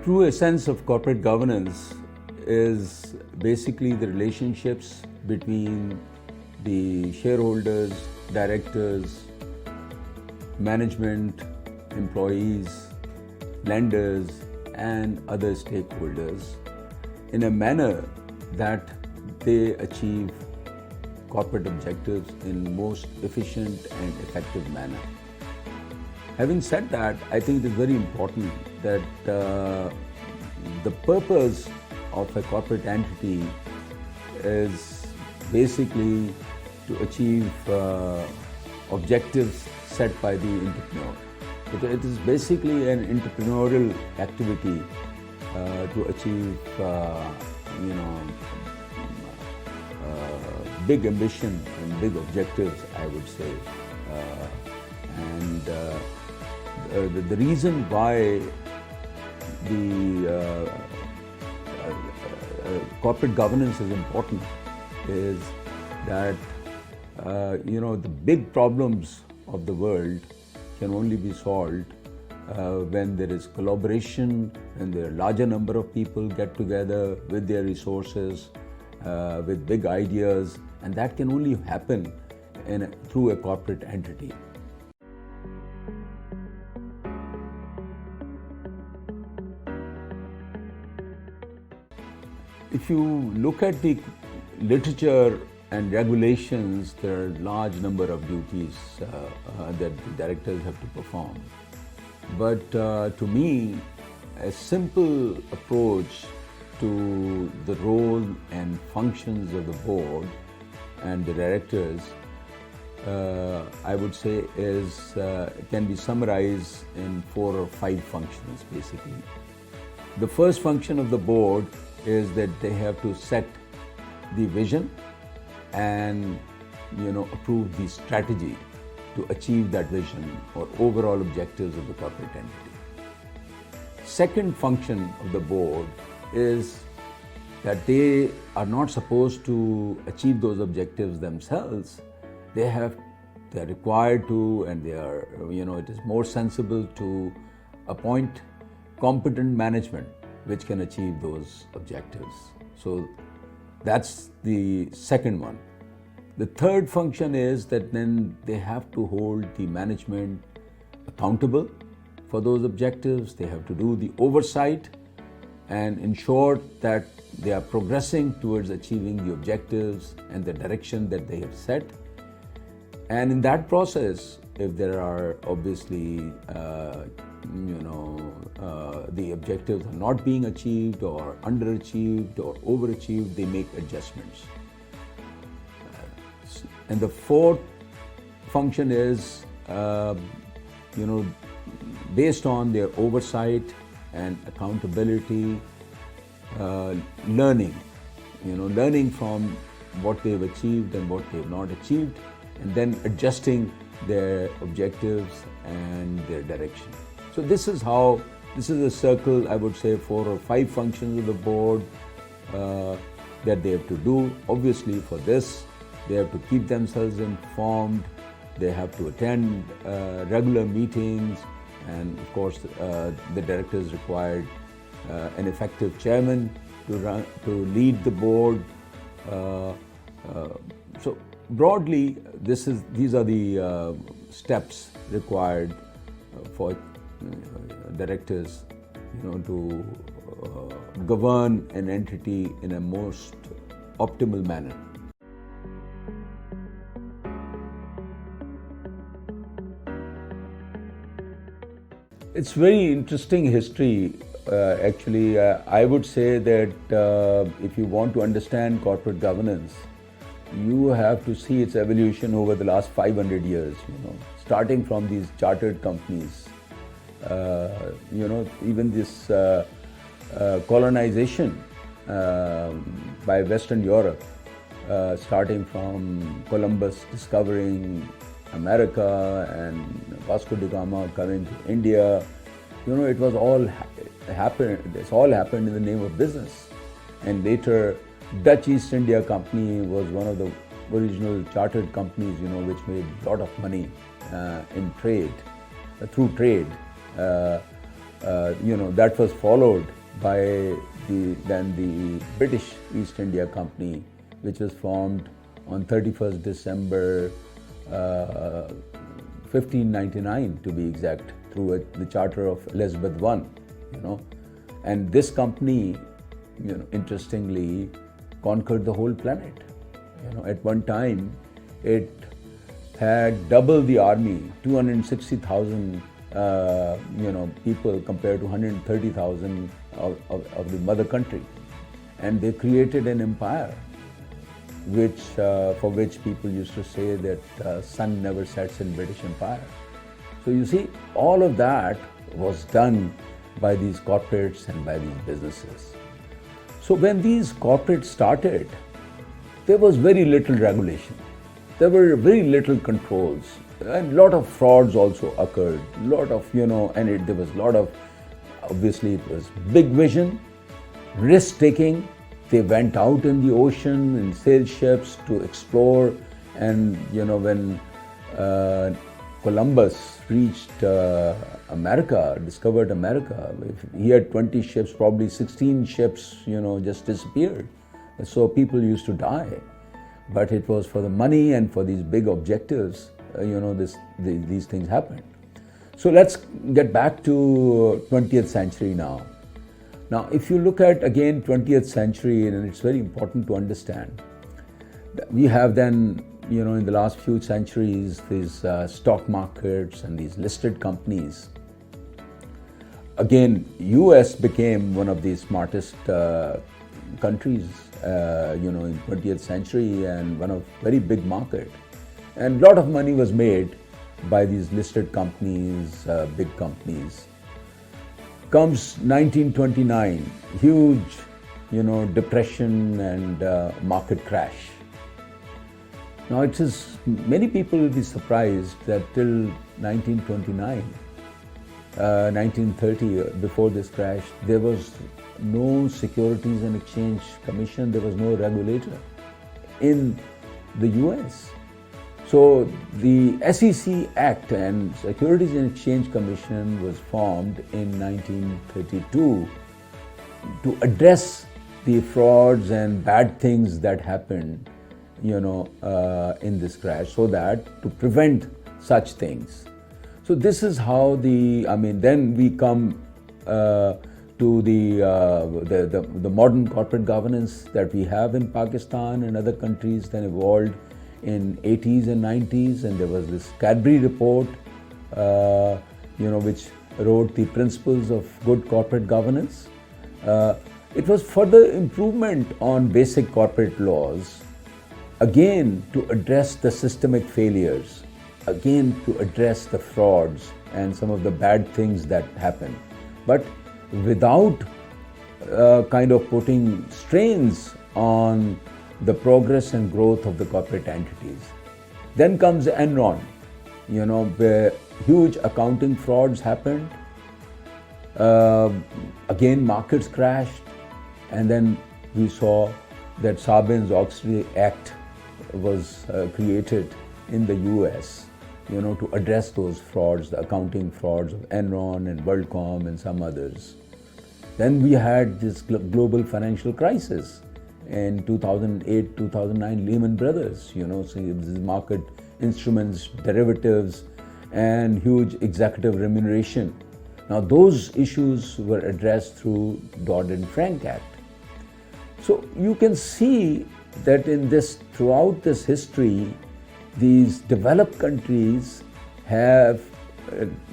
true essence of corporate governance is basically the relationships between the shareholders, directors, management, employees, lenders, and other stakeholders in a manner that they achieve corporate objectives in most efficient and effective manner. Having said that, I think it is very important that the purpose of a corporate entity is basically to achieve objectives set by the entrepreneur. It is basically an entrepreneurial activity to achieve, big ambition and big objectives, I would say. The reason why the corporate governance is important is that the big problems of the world can only be solved when there is collaboration, when there are larger number of people get together with their resources, with big ideas, and that can only happen through a corporate entity. If you look at the literature and regulations, there are a large number of duties that the directors have to perform. But to me, a simple approach to the role and functions of the board and the directors, I would say, can be summarized in 4 or 5 functions, basically. The first function of the board is that they have to set the vision and approve the strategy to achieve that vision or overall objectives of the corporate entity. Second function of the board is that they are not supposed to achieve those objectives themselves. They're required to, and it is more sensible to appoint competent management which can achieve those objectives. So that's the second one. The third function is that then they have to hold the management accountable for those objectives. They have to do the oversight and ensure that they are progressing towards achieving the objectives and the direction that they have set. And in that process, if there are obviously the objectives are not being achieved or underachieved or overachieved, they make adjustments. And the fourth function is, based on their oversight and accountability, learning from what they've achieved and what they've not achieved, and then adjusting their objectives and their direction. So this is a circle, I would say, 4 or 5 functions of the board that they have to do. Obviously, for this, they have to keep themselves informed, they have to attend regular meetings, and of course the directors required an effective chairman to lead the board. So broadly, these are the steps required for directors to govern an entity in a most optimal manner. It's very interesting history. Actually, I would say that if you want to understand corporate governance, you have to see its evolution over the last 500 years, starting from these chartered companies. Even this colonization by Western Europe, starting from Columbus discovering America and Vasco da Gama coming to India. It was all happened. This all happened in the name of business. And later, Dutch East India Company was one of the original chartered companies, which made a lot of money through trade. That was followed by the British East India Company, which was formed on 31st December 1599 to be exact, through the Charter of Elizabeth I, and this company, interestingly, conquered the whole planet. At one time, it had double the army, 260,000 people compared to 130,000 of the mother country, and they created an empire, for which people used to say that sun never sets in British Empire. So you see, all of that was done by these corporates and by these businesses. So when these corporates started, there was very little regulation. There were very little controls, and a lot of frauds also occurred. There was a lot of, obviously it was big vision, risk taking. They went out in the ocean in sail ships to explore, and when Columbus reached America, discovered America, he had 20 ships, probably 16 ships, just disappeared. So people used to die. But it was for the money and for these big objectives, these things happened. So let's get back to 20th century now. Now, if you look at, again, 20th century, and it's very important to understand, we have then, in the last few centuries, these stock markets and these listed companies. Again, US became one of the smartest countries, in 20th century, and one of very big market. And a lot of money was made by these listed companies, big companies. Comes 1929, huge, depression and market crash. Now many people will be surprised that till 1929, 1930, before this crash, there was no Securities and Exchange Commission, there was no regulator in the US. So the SEC Act and Securities and Exchange Commission was formed in 1932 to address the frauds and bad things that happened, in this crash, so that to prevent such things. So this is how then we come to the modern corporate governance that we have in Pakistan and other countries, then evolved in 80s and 90s, and there was this Cadbury report, which wrote the principles of good corporate governance. It was further improvement on basic corporate laws, again to address the systemic failures, again to address the frauds and some of the bad things that happen, but without kind of putting strains on the progress and growth of the corporate entities. Then comes Enron, where huge accounting frauds happened. Again, markets crashed, and then we saw that Sarbanes-Oxley Act was created in the US, to address those frauds, the accounting frauds of Enron and WorldCom and some others. Then we had this global financial crisis in 2008, 2009, Lehman Brothers, so market instruments, derivatives, and huge executive remuneration. Now those issues were addressed through Dodd-Frank Act. So you can see that throughout this history, these developed countries have,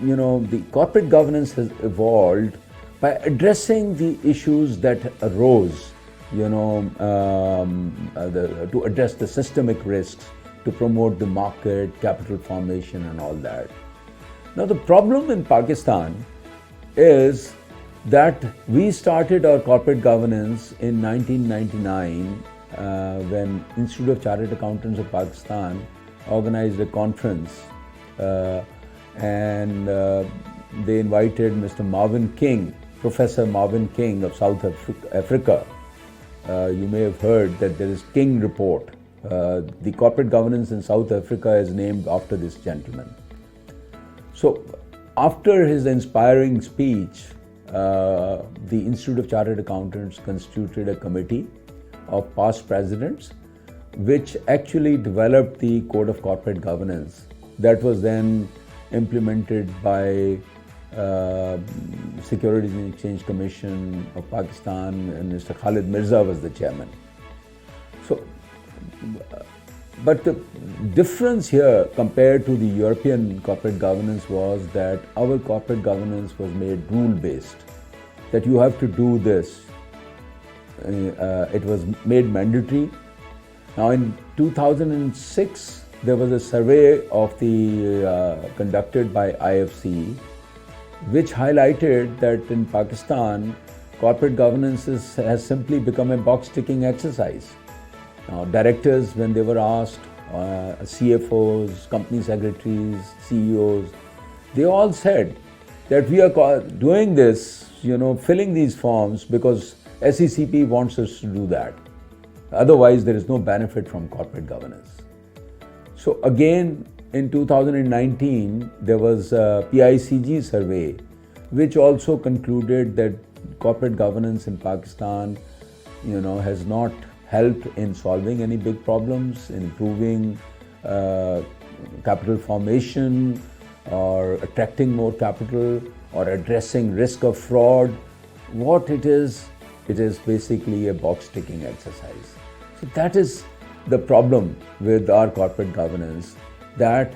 the corporate governance has evolved by addressing the issues that arose, to address the systemic risks, to promote the market, capital formation and all that. Now the problem in Pakistan is that we started our corporate governance in 1999 when Institute of Chartered Accountants of Pakistan organized a conference and they invited Mr. Marvin King, Professor Marvin King of South Africa. You may have heard that there is King Report. The corporate governance in South Africa is named after this gentleman. So after his inspiring speech, the Institute of Chartered Accountants constituted a committee of past presidents, which actually developed the Code of Corporate Governance that was then implemented by Securities and Exchange Commission of Pakistan, and Mr. Khalid Mirza was the chairman. So, but the difference here compared to the European corporate governance was that our corporate governance was made rule-based, that you have to do this. It was made mandatory. Now in 2006, there was a survey of conducted by IFC, which highlighted that in Pakistan, corporate governance has simply become a box-ticking exercise. Now, directors, when they were asked, CFOs, company secretaries, CEOs, they all said that we are doing this, filling these forms because SECP wants us to do that. Otherwise, there is no benefit from corporate governance. So again, in 2019, there was a PICG survey, which also concluded that corporate governance in Pakistan, has not helped in solving any big problems, in improving capital formation, or attracting more capital, or addressing risk of fraud. What it is basically a box-ticking exercise. So that is the problem with our corporate governance, that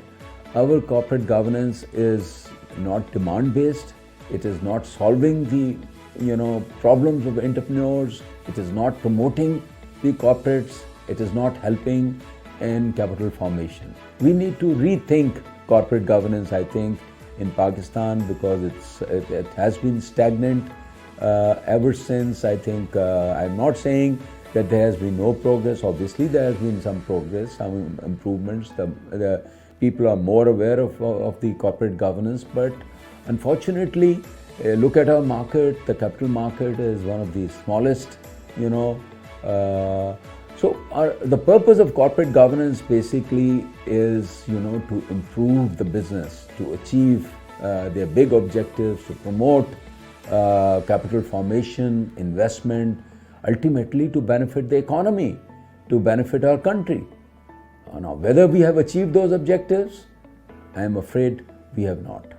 our corporate governance is not demand-based, it is not solving the problems of entrepreneurs, it is not promoting the corporates, it is not helping in capital formation. We need to rethink corporate governance, I think, in Pakistan, because it has been stagnant ever since. I think I'm not saying that there has been no progress. Obviously, there has been some progress, some improvements. The people are more aware of the corporate governance, but unfortunately, look at our market. The capital market is one of the smallest, the purpose of corporate governance basically is, to improve the business, to achieve their big objectives, to promote capital formation, investment, ultimately to benefit the economy, to benefit our country. Now, whether we have achieved those objectives, I am afraid we have not.